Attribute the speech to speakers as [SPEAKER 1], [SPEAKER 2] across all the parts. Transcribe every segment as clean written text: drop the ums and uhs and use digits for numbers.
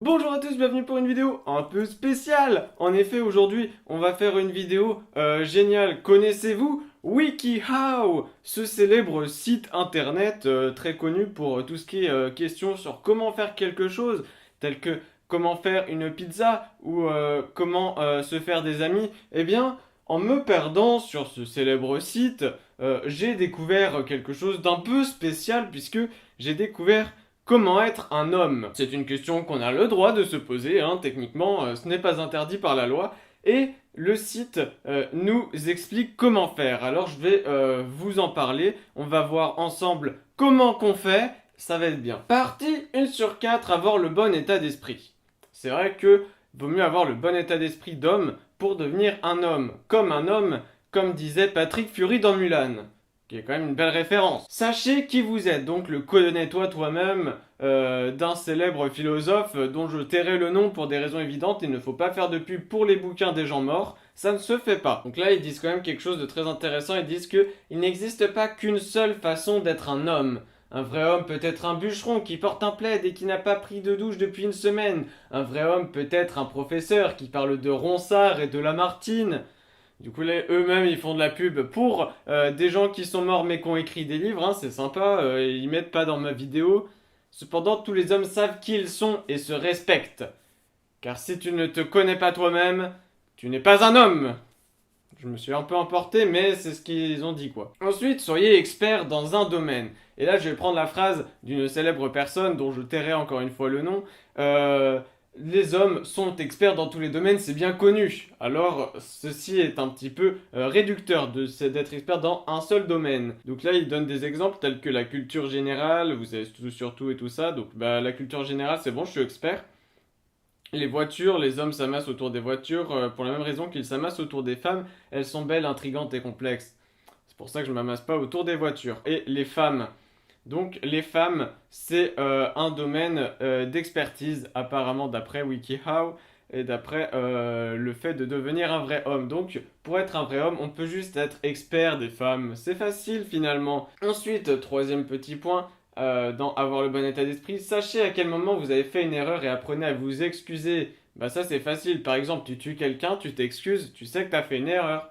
[SPEAKER 1] Bonjour à tous, bienvenue pour une vidéo un peu spéciale. En effet, aujourd'hui, on va faire une vidéo géniale. Connaissez-vous WikiHow, ce célèbre site internet très connu pour tout ce qui est questions sur comment faire quelque chose, tel que comment faire une pizza ou comment se faire des amis. Eh bien, en me perdant sur ce célèbre site, j'ai découvert quelque chose d'un peu spécial puisque j'ai découvert comment être un homme? C'est une question qu'on a le droit de se poser, hein, techniquement, ce n'est pas interdit par la loi. Et le site nous explique comment faire. Alors je vais vous en parler. On va voir ensemble comment qu'on fait. Ça va être bien. Partie 1 sur 4, avoir le bon état d'esprit. C'est vrai que vaut mieux avoir le bon état d'esprit d'homme pour devenir un homme, comme disait Patrick Fury dans Mulan qui est quand même une belle référence. Sachez qui vous êtes, donc le connais-toi toi-même d'un célèbre philosophe dont je tairai le nom pour des raisons évidentes. Il ne faut pas faire de pub pour les bouquins des gens morts, ça ne se fait pas. Donc là, ils disent quand même quelque chose de très intéressant. Ils disent que il n'existe pas qu'une seule façon d'être un homme. Un vrai homme peut être un bûcheron qui porte un plaid et qui n'a pas pris de douche depuis une semaine. Un vrai homme peut être un professeur qui parle de Ronsard et de Lamartine. Du coup, eux-mêmes, ils font de la pub pour des gens qui sont morts mais qui ont écrit des livres, hein, c'est sympa, ils mettent pas dans ma vidéo. Cependant, tous les hommes savent qui ils sont et se respectent. Car si tu ne te connais pas toi-même, tu n'es pas un homme. Je me suis un peu emporté, mais c'est ce qu'ils ont dit, quoi. Ensuite, soyez expert dans un domaine. Et là, je vais prendre la phrase d'une célèbre personne dont je tairai encore une fois le nom. Les hommes sont experts dans tous les domaines, c'est bien connu. Alors, ceci est un petit peu réducteur d'être expert dans un seul domaine. Donc là, il donne des exemples tels que la culture générale, vous savez tout sur tout et tout ça. Donc, bah, la culture générale, c'est bon, je suis expert. Les voitures, les hommes s'amassent autour des voitures pour la même raison qu'ils s'amassent autour des femmes. Elles sont belles, intrigantes et complexes. C'est pour ça que je m'amasse pas autour des voitures. Et les femmes. Donc les femmes, c'est un domaine d'expertise apparemment d'après WikiHow et d'après le fait de devenir un vrai homme. Donc pour être un vrai homme, on peut juste être expert des femmes. C'est facile finalement. Ensuite, troisième petit point, dans avoir le bon état d'esprit, sachez à quel moment vous avez fait une erreur et apprenez à vous excuser. Bah ça c'est facile. Par exemple, tu tues quelqu'un, tu t'excuses, tu sais que tu as fait une erreur.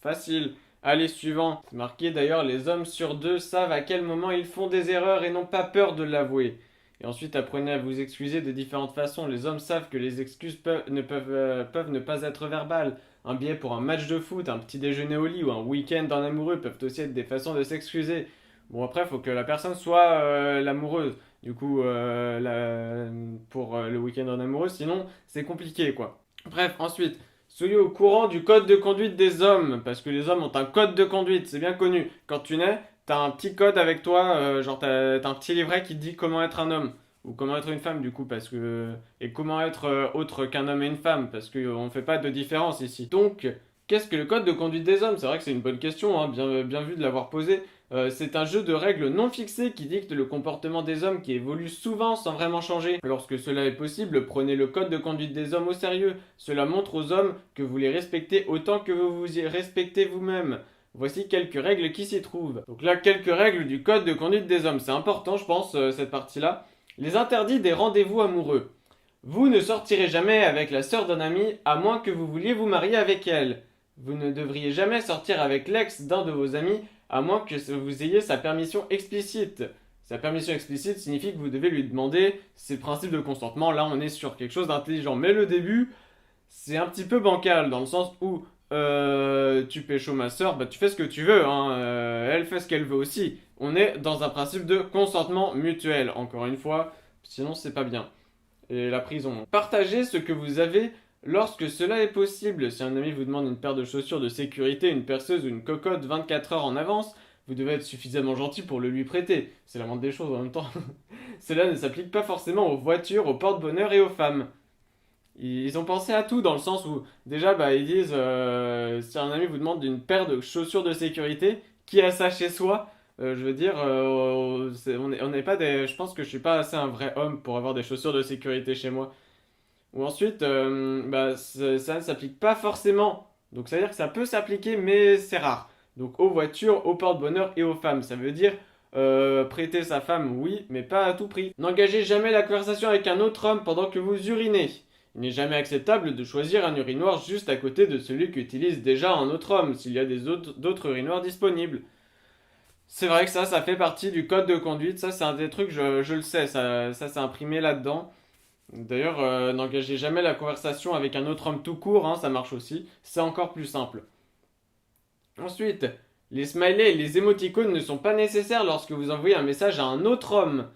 [SPEAKER 1] Facile. Allez, suivant. C'est marqué d'ailleurs, les hommes sur deux savent à quel moment ils font des erreurs et n'ont pas peur de l'avouer. Et ensuite, apprenez à vous excuser de différentes façons. Les hommes savent que les excuses peuvent ne pas être verbales. Un billet pour un match de foot, un petit déjeuner au lit ou un week-end en amoureux peuvent aussi être des façons de s'excuser. Bon, après, il faut que la personne soit l'amoureuse. Du coup, pour le week-end en amoureux, sinon, c'est compliqué, quoi. Bref, ensuite, soyez au courant du code de conduite des hommes, parce que les hommes ont un code de conduite, c'est bien connu. Quand tu nais, t'as un petit code avec toi, genre t'as un petit livret qui te dit comment être un homme, ou comment être une femme du coup, parce que... Et comment être autre qu'un homme et une femme, parce qu'on fait pas de différence ici. Donc, qu'est-ce que le code de conduite des hommes? C'est vrai que c'est une bonne question, hein, bien vu de l'avoir posé. C'est un jeu de règles non fixées qui dicte le comportement des hommes qui évolue souvent sans vraiment changer. Lorsque cela est possible, prenez le code de conduite des hommes au sérieux. Cela montre aux hommes que vous les respectez autant que vous vous y respectez vous-même. Voici quelques règles qui s'y trouvent. Donc là, quelques règles du code de conduite des hommes. C'est important, je pense, cette partie-là. Les interdits des rendez-vous amoureux. Vous ne sortirez jamais avec la sœur d'un ami à moins que vous vouliez vous marier avec elle. Vous ne devriez jamais sortir avec l'ex d'un de vos amis à moins que vous ayez sa permission explicite. Sa permission explicite signifie que vous devez lui demander ses principes de consentement. Là, on est sur quelque chose d'intelligent. Mais le début, c'est un petit peu bancal dans le sens où tu pécho ma soeur, bah tu fais ce que tu veux, hein, elle fait ce qu'elle veut aussi. On est dans un principe de consentement mutuel, encore une fois, sinon c'est pas bien. Et la prison. Partagez ce que vous avez lorsque cela est possible. Si un ami vous demande une paire de chaussures de sécurité, une perceuse ou une cocotte 24 heures en avance, vous devez être suffisamment gentil pour le lui prêter. C'est la moindre des choses en même temps. Cela ne s'applique pas forcément aux voitures, aux porte-bonheur et aux femmes. Ils ont pensé à tout dans le sens où, déjà, bah, ils disent si un ami vous demande une paire de chaussures de sécurité, qui a ça chez soi? Je veux dire, on n'est pas des. Je pense que je suis pas assez un vrai homme pour avoir des chaussures de sécurité chez moi. Ou ensuite, bah, ça ne s'applique pas forcément. Donc ça veut dire que ça peut s'appliquer, mais c'est rare. Donc aux voitures, aux porte-bonheur et aux femmes. Ça veut dire Prêter sa femme, oui, mais pas à tout prix. N'engagez jamais la conversation avec un autre homme pendant que vous urinez. Il n'est jamais acceptable de choisir un urinoir juste à côté de celui qu'utilise déjà un autre homme, s'il y a d'autres urinoirs disponibles. C'est vrai que ça fait partie du code de conduite, ça c'est un des trucs, je le sais, ça c'est imprimé là-dedans. D'ailleurs, n'engagez jamais la conversation avec un autre homme tout court, hein, ça marche aussi, c'est encore plus simple. Ensuite, les smileys et les émoticônes ne sont pas nécessaires lorsque vous envoyez un message à un autre homme.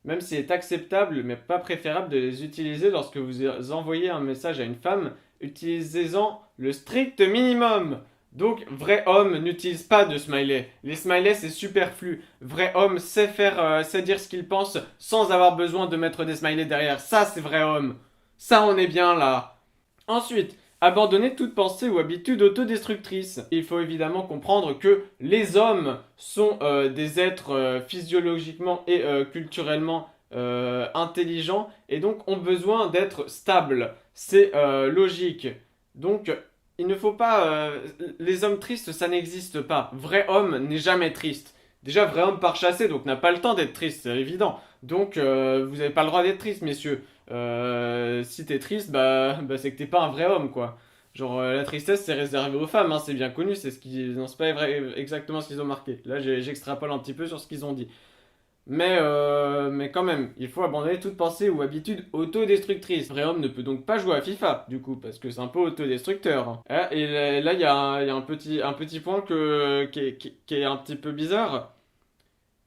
[SPEAKER 1] Même s'il est acceptable, mais pas préférable de les utiliser lorsque vous envoyez un message à une femme, utilisez-en le strict minimum. Donc, vrai homme n'utilise pas de smiley. Les smileys, c'est superflu. Vrai homme sait dire ce qu'il pense sans avoir besoin de mettre des smileys derrière. Ça, c'est vrai homme. Ça, on est bien là. Ensuite, abandonnez toute pensée ou habitude autodestructrice. Il faut évidemment comprendre que les hommes sont des êtres physiologiquement et culturellement intelligents et donc ont besoin d'être stables. C'est logique. Donc, il ne faut pas... les hommes tristes, ça n'existe pas. Vrai homme n'est jamais triste. Déjà, vrai homme part chasser, donc n'a pas le temps d'être triste, c'est évident. Donc, vous n'avez pas le droit d'être triste, messieurs. Si t'es triste, bah c'est que t'es pas un vrai homme, quoi. Genre, la tristesse, c'est réservé aux femmes, hein, c'est bien connu, c'est ce qu'ils... Non, c'est pas exactement ce qu'ils ont marqué. Là, j'extrapole un petit peu sur ce qu'ils ont dit. Mais quand même, il faut abandonner toute pensée ou habitude autodestructrice. Vrai homme ne peut donc pas jouer à FIFA, du coup, parce que c'est un peu autodestructeur, hein. Ah, et là, il y a un petit point qui est un petit peu bizarre.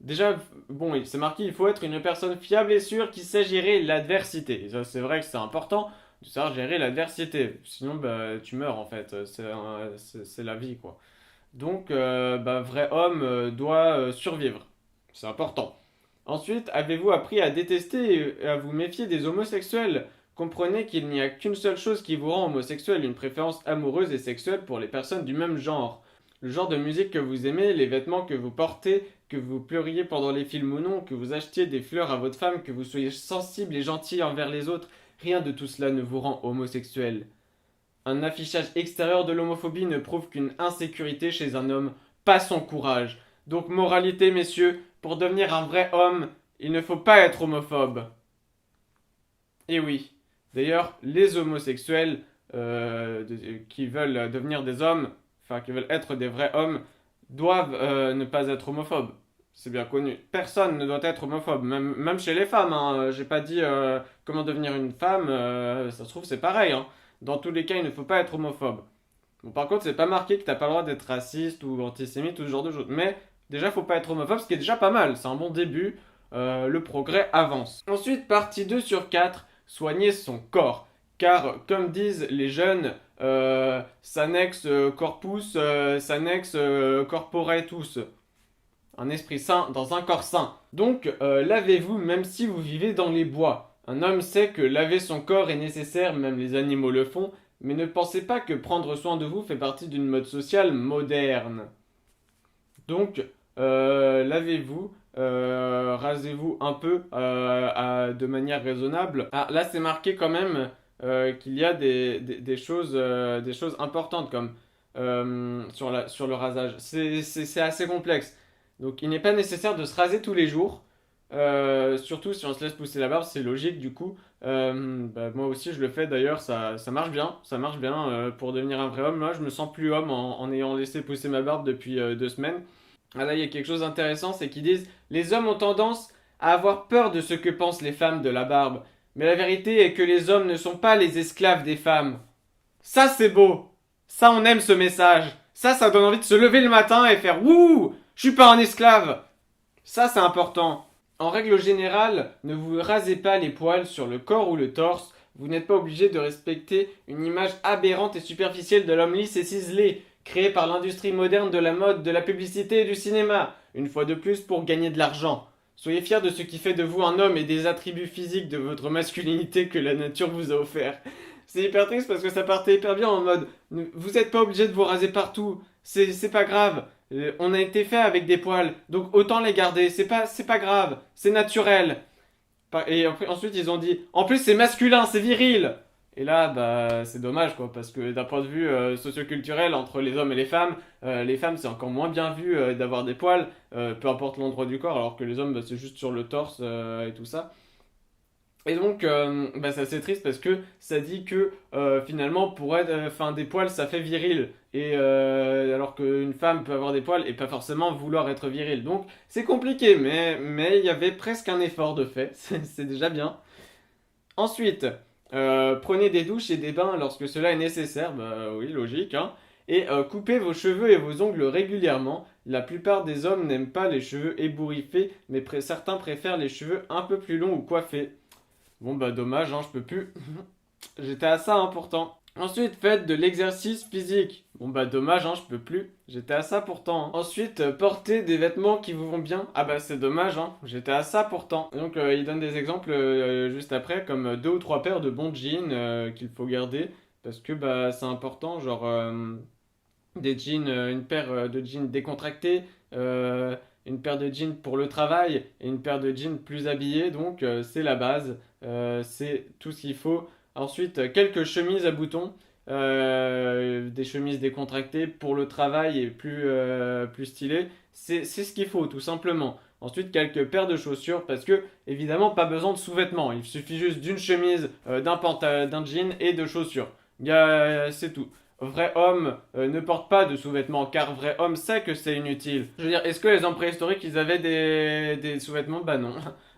[SPEAKER 1] Déjà, bon, c'est marqué, il faut être une personne fiable et sûre qui sait gérer l'adversité. Et ça, c'est vrai que c'est important de savoir gérer l'adversité. Sinon, bah, tu meurs en fait. C'est la vie, quoi. Donc, bah, vrai homme doit survivre. C'est important. Ensuite, avez-vous appris à détester et à vous méfier des homosexuels? Comprenez qu'il n'y a qu'une seule chose qui vous rend homosexuel, une préférence amoureuse et sexuelle pour les personnes du même genre. Le genre de musique que vous aimez, les vêtements que vous portez, que vous pleuriez pendant les films ou non, que vous achetiez des fleurs à votre femme, que vous soyez sensible et gentil envers les autres, rien de tout cela ne vous rend homosexuel. Un affichage extérieur de l'homophobie ne prouve qu'une insécurité chez un homme, pas son courage. Donc moralité, messieurs, pour devenir un vrai homme, il ne faut pas être homophobe. Et oui. D'ailleurs, les homosexuels qui veulent devenir des hommes, enfin qui veulent être des vrais hommes, doivent ne pas être homophobes. C'est bien connu. Personne ne doit être homophobe, même chez les femmes, hein. J'ai pas dit comment devenir une femme, ça se trouve c'est pareil, hein. Dans tous les cas, il ne faut pas être homophobe. Bon, par contre, c'est pas marqué que t'as pas le droit d'être raciste ou antisémite ou ce genre de choses. Mais déjà, faut pas être homophobe, ce qui est déjà pas mal. C'est un bon début. Le progrès avance. Ensuite, partie 2 sur 4, soigner son corps. Car, comme disent les jeunes, sanex corpus, sanex corpore tous. Un esprit sain dans un corps sain. Donc, lavez-vous même si vous vivez dans les bois. Un homme sait que laver son corps est nécessaire, même les animaux le font, mais ne pensez pas que prendre soin de vous fait partie d'une mode sociale moderne. Donc, lavez-vous, rasez-vous un peu de manière raisonnable. Ah, là, c'est marqué quand même qu'il y a des choses importantes comme sur le rasage. C'est assez complexe. Donc, il n'est pas nécessaire de se raser tous les jours. Surtout si on se laisse pousser la barbe, c'est logique du coup. Bah, moi aussi je le fais d'ailleurs, ça marche bien, ça marche bien pour devenir un vrai homme. Moi je me sens plus homme en ayant laissé pousser ma barbe depuis 2 semaines. Ah là il y a quelque chose d'intéressant, c'est qu'ils disent les hommes ont tendance à avoir peur de ce que pensent les femmes de la barbe. Mais la vérité est que les hommes ne sont pas les esclaves des femmes. Ça c'est beau, ça on aime ce message. Ça donne envie de se lever le matin et faire wouh, je suis pas un esclave. Ça c'est important. En règle générale, ne vous rasez pas les poils sur le corps ou le torse. Vous n'êtes pas obligé de respecter une image aberrante et superficielle de l'homme lisse et ciselé, créée par l'industrie moderne de la mode, de la publicité et du cinéma. Une fois de plus pour gagner de l'argent. Soyez fiers de ce qui fait de vous un homme et des attributs physiques de votre masculinité que la nature vous a offert. C'est hyper triste parce que ça partait hyper bien en mode vous n'êtes pas obligé de vous raser partout, c'est pas grave. On a été fait avec des poils, donc autant les garder, c'est pas grave, c'est naturel. Et ensuite ils ont dit, en plus c'est masculin, c'est viril. Et là, bah, c'est dommage, quoi, parce que d'un point de vue socioculturel, entre les hommes et les femmes, c'est encore moins bien vu d'avoir des poils, peu importe l'endroit du corps, alors que les hommes, bah, c'est juste sur le torse et tout ça. Et donc, bah, c'est assez triste parce que ça dit que finalement, pour être, enfin, des poils, ça fait viril. Et alors qu'une femme peut avoir des poils et pas forcément vouloir être viril. Donc, c'est compliqué, mais il y avait presque un effort de fait. C'est déjà bien. Ensuite, prenez des douches et des bains lorsque cela est nécessaire. Bah oui, logique, hein. Et coupez vos cheveux et vos ongles régulièrement. La plupart des hommes n'aiment pas les cheveux ébouriffés, mais certains préfèrent les cheveux un peu plus longs ou coiffés. Bon bah dommage, hein, je peux plus. J'étais à ça, hein, pourtant. Ensuite, faites de l'exercice physique. Bon bah dommage, hein, je peux plus. J'étais à ça pourtant, hein. Ensuite, portez des vêtements qui vous vont bien. Ah bah c'est dommage, hein. J'étais à ça pourtant. Et donc il donne des exemples juste après, comme deux ou trois paires de bons jeans qu'il faut garder. Parce que bah c'est important, genre des jeans, une paire de jeans décontractés, une paire de jeans pour le travail et une paire de jeans plus habillés. Donc c'est la base. C'est tout ce qu'il faut. Ensuite, quelques chemises à boutons, des chemises décontractées pour le travail et plus stylées. C'est ce qu'il faut, tout simplement. Ensuite, quelques paires de chaussures parce que, évidemment, pas besoin de sous-vêtements. Il suffit juste d'une chemise, d'un jean et de chaussures. C'est tout. Vrai homme ne porte pas de sous-vêtements car vrai homme sait que c'est inutile. Je veux dire, est-ce que les hommes préhistoriques ils avaient des sous-vêtements? Bah non.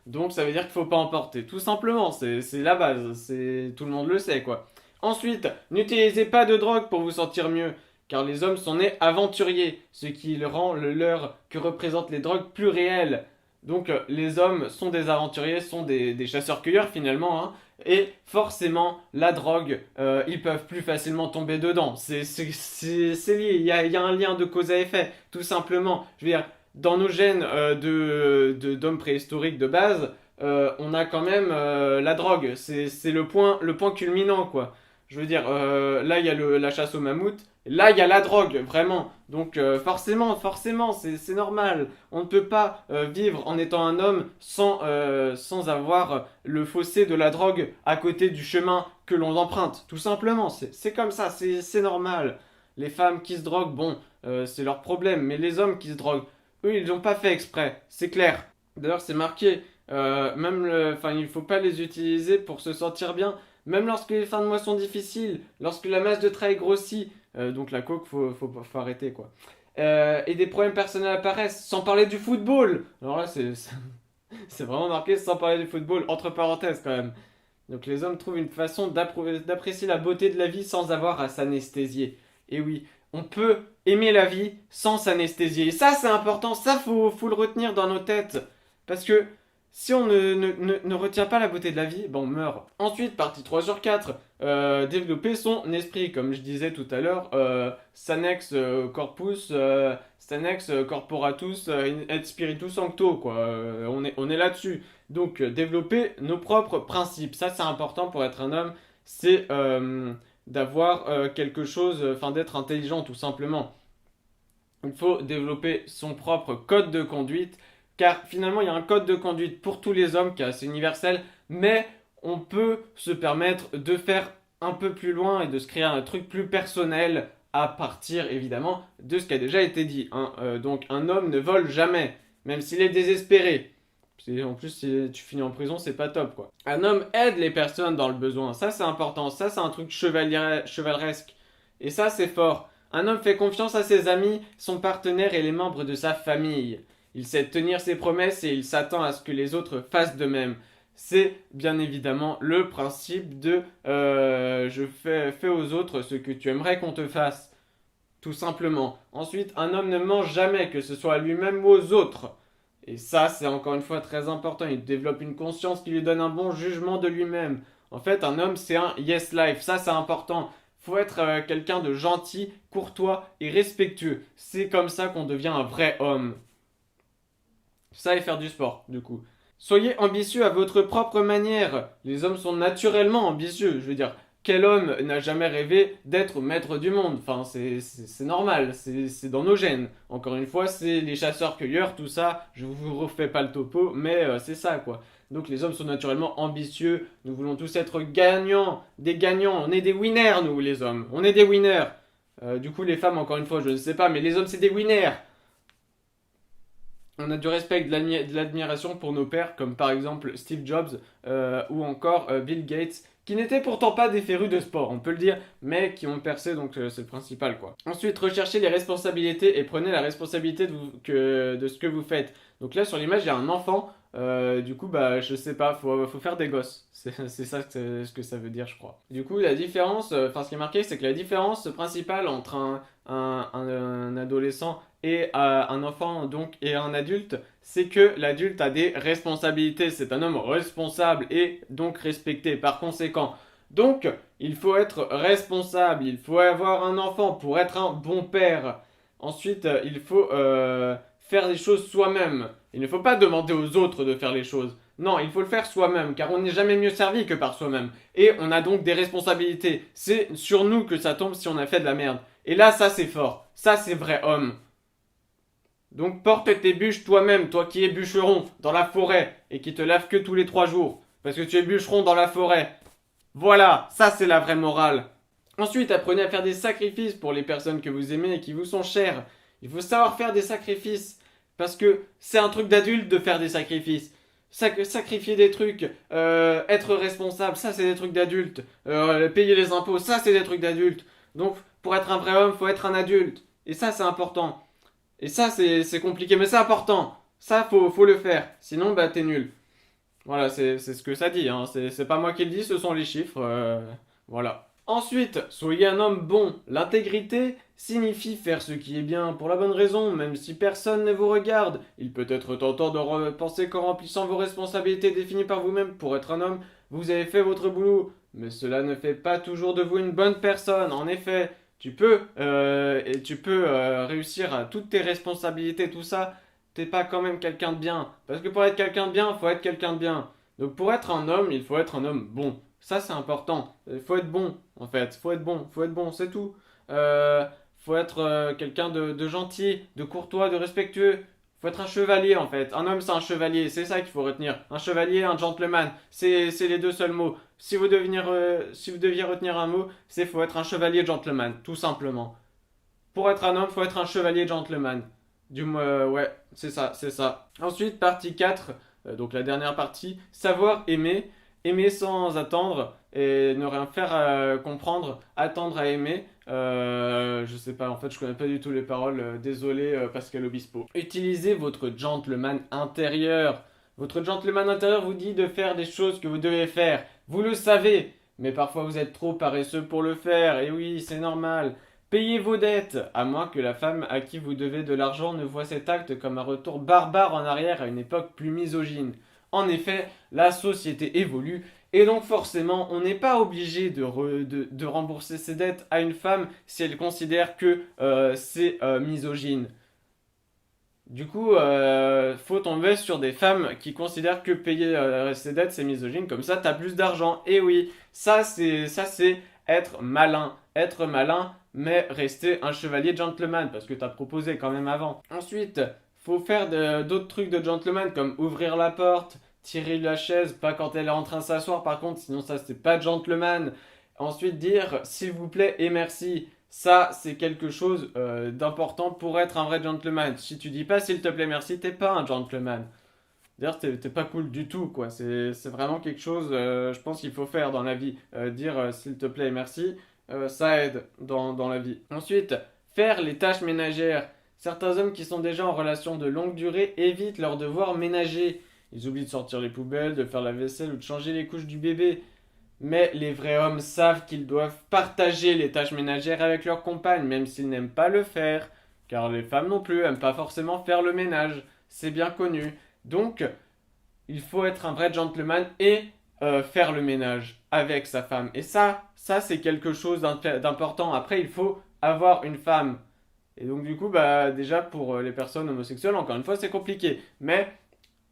[SPEAKER 1] Donc ça veut dire qu'il faut pas en porter. Tout simplement, c'est la base. Tout le monde le sait quoi. Ensuite, n'utilisez pas de drogue pour vous sentir mieux. Car les hommes sont nés aventuriers, ce qui le rend le leur que représentent les drogues plus réelles. Donc les hommes sont des aventuriers, sont des chasseurs-cueilleurs finalement, hein, et forcément la drogue, ils peuvent plus facilement tomber dedans. C'est lié, il y a un lien de cause à effet, tout simplement. Je veux dire, dans nos gènes d'hommes préhistoriques de base, on a quand même la drogue. C'est le point culminant, quoi. Je veux dire, là, il y a la chasse au mammouth. Là, il y a la drogue, vraiment. Donc, forcément, c'est normal. On ne peut pas vivre en étant un homme sans avoir le fossé de la drogue à côté du chemin que l'on emprunte. Tout simplement, c'est comme ça, c'est normal. Les femmes qui se droguent, bon, c'est leur problème. Mais les hommes qui se droguent, eux, ils n'ont pas fait exprès. C'est clair. D'ailleurs, c'est marqué. Enfin, il faut pas les utiliser pour se sentir bien. Même lorsque les fins de mois sont difficiles, lorsque la masse de travail grossit, donc la coke, faut arrêter quoi. Et des problèmes personnels apparaissent, sans parler du football. Alors là, c'est vraiment marqué sans parler du football, entre parenthèses quand même. Donc les hommes trouvent une façon d'apprécier la beauté de la vie sans avoir à s'anesthésier. Et oui, on peut aimer la vie sans s'anesthésier. Et ça, c'est important, ça, faut le retenir dans nos têtes. Parce que si on ne retient pas la beauté de la vie, ben on meurt. Ensuite, partie 3 sur 4, développer son esprit. Comme je disais tout à l'heure, sanex corpus, sanex corporatus, et spiritus sancto, quoi. On est là-dessus. Donc, développer nos propres principes. Ça, c'est important pour être un homme. C'est d'avoir quelque chose, enfin d'être intelligent, tout simplement. Il faut développer son propre code de conduite, car finalement il y a un code de conduite pour tous les hommes qui est assez universel, mais on peut se permettre de faire un peu plus loin et de se créer un truc plus personnel à partir évidemment de ce qui a déjà été dit, hein. Donc un homme ne vole jamais, même s'il est désespéré. En plus, si tu finis en prison, c'est pas top quoi. Un homme aide les personnes dans le besoin, ça c'est important, ça c'est un truc chevaleresque. Et ça c'est fort. Un homme fait confiance à ses amis, son partenaire et les membres de sa famille. Il sait tenir ses promesses et il s'attend à ce que les autres fassent de même. C'est bien évidemment le principe de je fais aux autres ce que tu aimerais qu'on te fasse. Tout simplement. Ensuite, un homme ne ment jamais, que ce soit à lui-même ou aux autres. Et ça, c'est encore une fois très important. Il développe une conscience qui lui donne un bon jugement de lui-même. En fait, un homme, c'est un yes life. Ça, c'est important. Faut être quelqu'un de gentil, courtois et respectueux. C'est comme ça qu'on devient un vrai homme. Ça et faire du sport, du coup. Soyez ambitieux à votre propre manière. Les hommes sont naturellement ambitieux. Je veux dire, quel homme n'a jamais rêvé d'être maître du monde? Enfin, c'est normal, c'est dans nos gènes. Encore une fois, c'est les chasseurs-cueilleurs, tout ça. Je vous refais pas le topo, mais c'est ça, quoi. Donc les hommes sont naturellement ambitieux, nous voulons tous être gagnants, des gagnants, on est des winners nous les hommes, on est des winners. Du coup les femmes encore une fois je ne sais pas, mais les hommes c'est des winners. On a du respect, de l'admiration pour nos pères, comme par exemple Steve Jobs ou encore Bill Gates, qui n'étaient pourtant pas des férus de sport, on peut le dire, mais qui ont percé, donc c'est le principal quoi. Ensuite, recherchez les responsabilités et prenez la responsabilité de ce que vous faites. Donc là sur l'image, il y a un enfant, du coup bah je sais pas, faut faire des gosses. C'est ça ce que ça veut dire je crois. Du coup la différence, ce qui est marqué, c'est que la différence principale entre un adolescent et un enfant donc et un adulte, c'est que l'adulte a des responsabilités, c'est un homme responsable et donc respecté par conséquent. Donc, il faut être responsable, il faut avoir un enfant pour être un bon père. Ensuite, il faut faire les choses soi-même. Il ne faut pas demander aux autres de faire les choses. Non, il faut le faire soi-même, car on n'est jamais mieux servi que par soi-même. Et on a donc des responsabilités. C'est sur nous que ça tombe si on a fait de la merde. Et là, ça c'est fort. Ça c'est vrai homme. Donc porte tes bûches toi-même, toi qui es bûcheron dans la forêt et qui te laves que tous les 3 jours. Parce que tu es bûcheron dans la forêt. Voilà, ça c'est la vraie morale. Ensuite, apprenez à faire des sacrifices pour les personnes que vous aimez et qui vous sont chères. Il faut savoir faire des sacrifices. Parce que c'est un truc d'adulte de faire des sacrifices. Sacrifier des trucs, être responsable, ça c'est des trucs d'adultes. Payer les impôts, ça c'est des trucs d'adultes. Donc pour être un vrai homme, faut être un adulte. Et ça c'est important. Et ça, c'est compliqué, mais c'est important. Ça, faut le faire. Sinon, bah, t'es nul. Voilà, c'est ce que ça dit. Hein. C'est pas moi qui le dis, ce sont les chiffres. Voilà. Ensuite, soyez un homme bon. L'intégrité signifie faire ce qui est bien pour la bonne raison, même si personne ne vous regarde. Il peut être tentant de penser qu'en remplissant vos responsabilités définies par vous-même pour être un homme, vous avez fait votre boulot. Mais cela ne fait pas toujours de vous une bonne personne. En effet, tu peux réussir à toutes tes responsabilités, tout ça, t'es pas quand même quelqu'un de bien. Parce que pour être quelqu'un de bien, il faut être quelqu'un de bien. Donc pour être un homme, il faut être un homme bon. Ça c'est important. Il faut être bon, en fait. Faut être bon, c'est tout. Euh, Faut être quelqu'un de gentil, de courtois, de respectueux. Faut être un chevalier en fait. Un homme c'est un chevalier, c'est ça qu'il faut retenir. Un chevalier, un gentleman, c'est les deux seuls mots. Si vous deviez retenir un mot, c'est faut être un chevalier gentleman, tout simplement. Pour être un homme, faut être un chevalier gentleman. Du moins, ouais, c'est ça, c'est ça. Ensuite, partie 4, donc la dernière partie, savoir aimer, aimer sans attendre et ne rien faire comprendre, attendre à aimer. Je sais pas, en fait, je connais pas du tout les paroles. Désolé, Pascal Obispo. Utilisez votre gentleman intérieur. Votre gentleman intérieur vous dit de faire des choses que vous devez faire. Vous le savez, mais parfois vous êtes trop paresseux pour le faire. Et oui, c'est normal. Payez vos dettes, à moins que la femme à qui vous devez de l'argent ne voie cet acte comme un retour barbare en arrière à une époque plus misogyne. En effet, la société évolue et donc forcément, on n'est pas obligé de rembourser ses dettes à une femme si elle considère que c'est misogyne. Du coup, faut tomber sur des femmes qui considèrent que payer ses dettes c'est misogyne, comme ça t'as plus d'argent. Et oui, ça c'est être malin, mais rester un chevalier gentleman parce que t'as proposé quand même avant. Ensuite, faut faire d'autres trucs de gentleman comme ouvrir la porte, tirer la chaise, pas quand elle est en train de s'asseoir par contre, sinon ça c'est pas gentleman. Ensuite dire s'il vous plaît et merci. Ça, c'est quelque chose d'important pour être un vrai gentleman. Si tu dis pas s'il te plaît merci, t'es pas un gentleman. D'ailleurs, t'es pas cool du tout, quoi. C'est vraiment quelque chose, je pense qu'il faut faire dans la vie. Dire s'il te plaît merci, ça aide dans la vie. Ensuite, faire les tâches ménagères. Certains hommes qui sont déjà en relation de longue durée évitent leurs devoirs ménagers. Ils oublient de sortir les poubelles, de faire la vaisselle ou de changer les couches du bébé. Mais les vrais hommes savent qu'ils doivent partager les tâches ménagères avec leur compagne, même s'ils n'aiment pas le faire. Car les femmes non plus aiment pas forcément faire le ménage. C'est bien connu. Donc, il faut être un vrai gentleman et faire le ménage avec sa femme. Et ça c'est quelque chose d'important. Après, il faut avoir une femme. Et donc, du coup, bah, déjà pour les personnes homosexuelles, encore une fois, c'est compliqué. Mais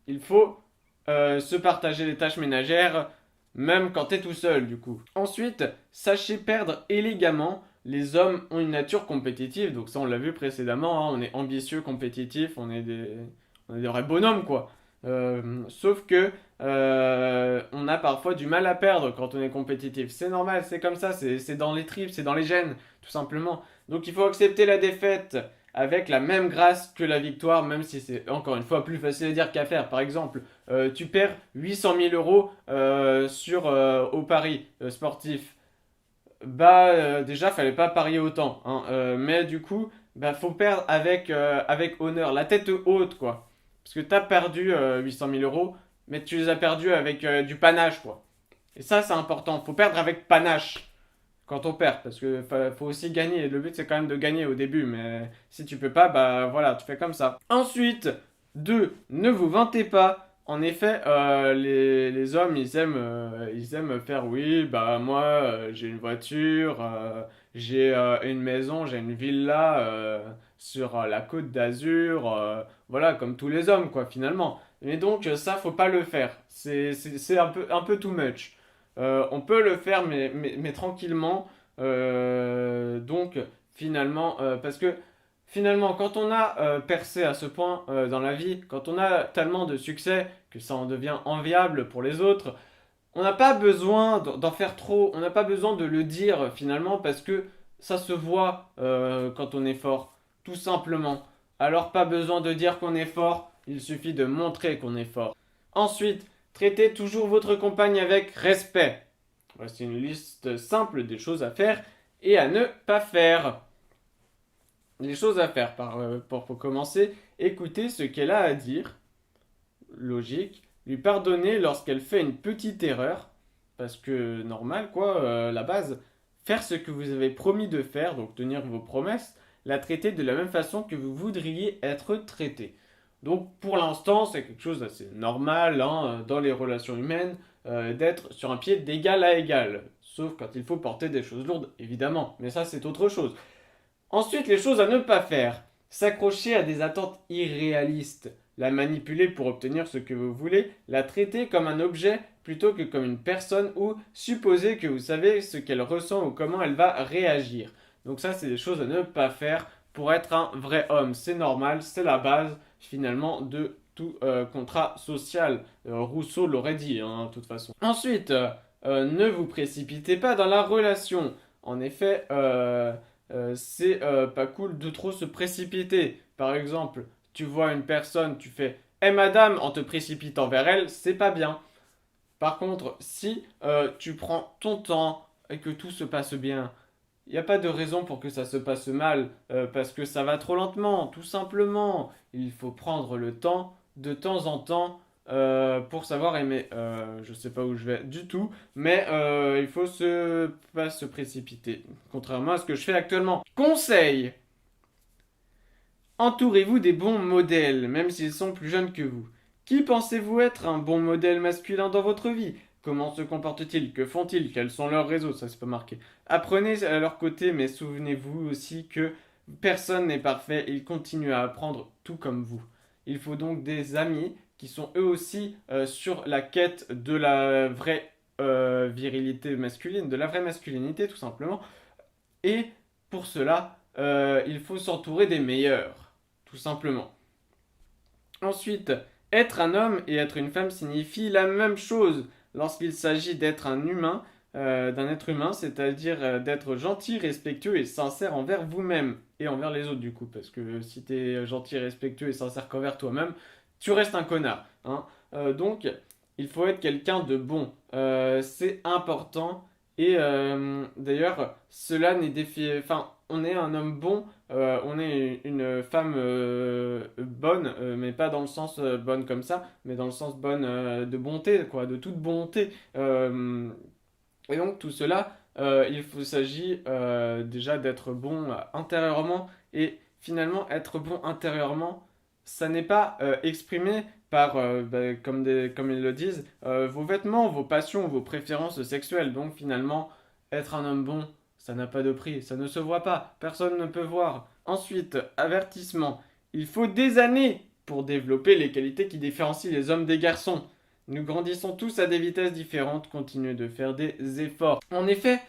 [SPEAKER 1] il faut se partager les tâches ménagères, même quand t'es tout seul, du coup. Ensuite, sachez perdre élégamment. Les hommes ont une nature compétitive, donc ça on l'a vu précédemment, hein, on est ambitieux, compétitif, on est des vrais bonhommes, quoi. Sauf que on a parfois du mal à perdre quand on est compétitif. C'est normal, c'est comme ça, c'est dans les tripes, c'est dans les gènes, tout simplement. Donc il faut accepter la défaite avec la même grâce que la victoire, même si c'est encore une fois plus facile à dire qu'à faire. Par exemple, tu perds 800 000 euros au pari sportif. Bah déjà, fallait pas parier autant, hein. Mais du coup, bah faut perdre avec honneur, la tête haute, quoi. Parce que t'as perdu 800 000 euros, mais tu les as perdus avec du panache, quoi. Et ça, c'est important. Faut perdre avec panache quand on perd, parce que faut aussi gagner. Le but, c'est quand même de gagner au début, mais si tu peux pas, bah voilà, tu fais comme ça. Ensuite, 2, ne vous vantez pas. En effet, les hommes, ils aiment faire, oui, bah moi, j'ai une voiture, j'ai une maison, j'ai une villa sur la côte d'Azur, voilà, comme tous les hommes, quoi, finalement. Mais donc, ça, faut pas le faire. C'est un peu too much. On peut le faire, mais tranquillement. Donc, finalement, parce que finalement, quand on a percé à ce point dans la vie, quand on a tellement de succès que ça en devient enviable pour les autres, on n'a pas besoin d'en faire trop, on n'a pas besoin de le dire finalement parce que ça se voit quand on est fort, tout simplement. Alors pas besoin de dire qu'on est fort, il suffit de montrer qu'on est fort. Ensuite, traitez toujours votre compagne avec respect. Voici une liste simple des choses à faire et à ne pas faire. Les choses à faire pour commencer, écoutez ce qu'elle a à dire, logique, lui pardonner lorsqu'elle fait une petite erreur, parce que normal quoi, la base, faire ce que vous avez promis de faire, donc tenir vos promesses, la traiter de la même façon que vous voudriez être traité. Donc pour l'instant, c'est quelque chose d'assez normal hein, dans les relations humaines, d'être sur un pied d'égal à égal. Sauf quand il faut porter des choses lourdes, évidemment. Mais ça, c'est autre chose. Ensuite, les choses à ne pas faire. S'accrocher à des attentes irréalistes. La manipuler pour obtenir ce que vous voulez. La traiter comme un objet plutôt que comme une personne ou supposer que vous savez ce qu'elle ressent ou comment elle va réagir. Donc ça, c'est des choses à ne pas faire pour être un vrai homme. C'est normal, c'est la base finalement de tout contrat social. Rousseau l'aurait dit, hein, de toute façon. Ensuite, ne vous précipitez pas dans la relation. En effet, c'est pas cool de trop se précipiter. Par exemple, tu vois une personne, tu fais Eh madame en te précipitant vers elle, c'est pas bien. Par contre, si tu prends ton temps et que tout se passe bien, il n'y a pas de raison pour que ça se passe mal, parce que ça va trop lentement, tout simplement. Il faut prendre le temps, de temps en temps, pour savoir aimer. Je sais pas où je vais du tout, mais il faut pas se précipiter, contrairement à ce que je fais actuellement. Conseil! Entourez-vous des bons modèles, même s'ils sont plus jeunes que vous. Qui pensez-vous être un bon modèle masculin dans votre vie? Comment se comportent-ils? Que font-ils? Quels sont leurs réseaux? Ça, c'est pas marqué. Apprenez à leur côté, mais souvenez-vous aussi que personne n'est parfait et ils continuent à apprendre tout comme vous. Il faut donc des amis qui sont eux aussi sur la quête de la vraie virilité masculine, de la vraie masculinité tout simplement. Et pour cela, il faut s'entourer des meilleurs, tout simplement. Ensuite, être un homme et être une femme signifie la même chose lorsqu'il s'agit d'être un humain, d'un être humain, c'est-à-dire d'être gentil, respectueux et sincère envers vous-même et envers les autres du coup, parce que si tu es gentil, respectueux et sincère qu'envers toi-même, tu restes un connard, hein. Donc, il faut être quelqu'un de bon. C'est important et d'ailleurs, cela n'est défié. Enfin, on est un homme bon, on est une femme bonne, mais pas dans le sens bonne comme ça, mais dans le sens bonne de bonté, quoi, de toute bonté. Et donc tout cela, s'agit déjà d'être bon intérieurement et finalement être bon intérieurement, ça n'est pas exprimé par, comme ils le disent, vos vêtements, vos passions, vos préférences sexuelles. Donc finalement, être un homme bon, ça n'a pas de prix, ça ne se voit pas, personne ne peut voir. Ensuite, avertissement, il faut des années pour développer les qualités qui différencient les hommes des garçons. Nous grandissons tous à des vitesses différentes, continuez de faire des efforts. En effet,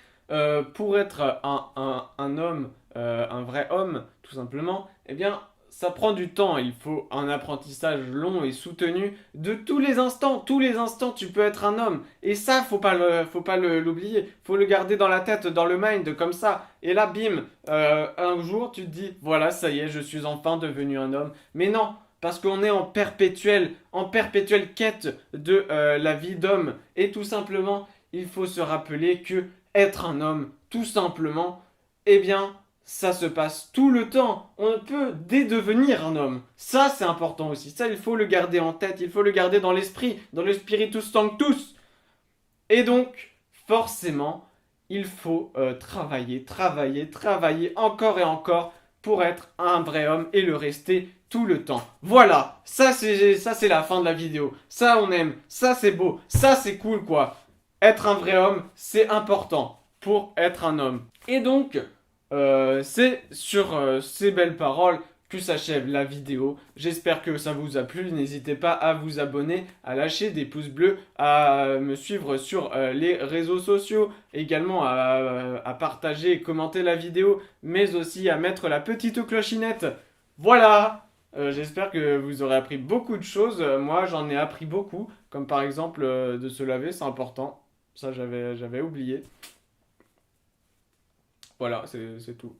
[SPEAKER 1] pour être un homme, un vrai homme, tout simplement, eh bien, ça prend du temps, il faut un apprentissage long et soutenu de tous les instants. Tous les instants, tu peux être un homme. Et ça, l'oublier. Faut le garder dans la tête, dans le mind, comme ça. Et là, bim, un jour, tu te dis, voilà, ça y est, je suis enfin devenu un homme. Mais non, parce qu'on est en perpétuelle quête de la vie d'homme. Et tout simplement, il faut se rappeler que être un homme, tout simplement, eh bien, ça se passe tout le temps. On peut dédevenir un homme. Ça, c'est important aussi. Ça, il faut le garder en tête. Il faut le garder dans l'esprit, dans le spiritus sanctus. Et donc, forcément, il faut travailler encore et encore pour être un vrai homme et le rester tout le temps. Voilà, ça c'est la fin de la vidéo. Ça on aime, ça c'est beau, ça c'est cool quoi. Être un vrai homme, c'est important pour être un homme. Et donc, c'est sur ces belles paroles que s'achève la vidéo. J'espère que ça vous a plu. N'hésitez pas à vous abonner, à lâcher des pouces bleus, à me suivre sur les réseaux sociaux, également à partager et commenter la vidéo, mais aussi à mettre la petite clochinette. Voilà. J'espère que vous aurez appris beaucoup de choses. Moi, j'en ai appris beaucoup, comme par exemple de se laver, c'est important. Ça, j'avais oublié. Voilà, c'est tout.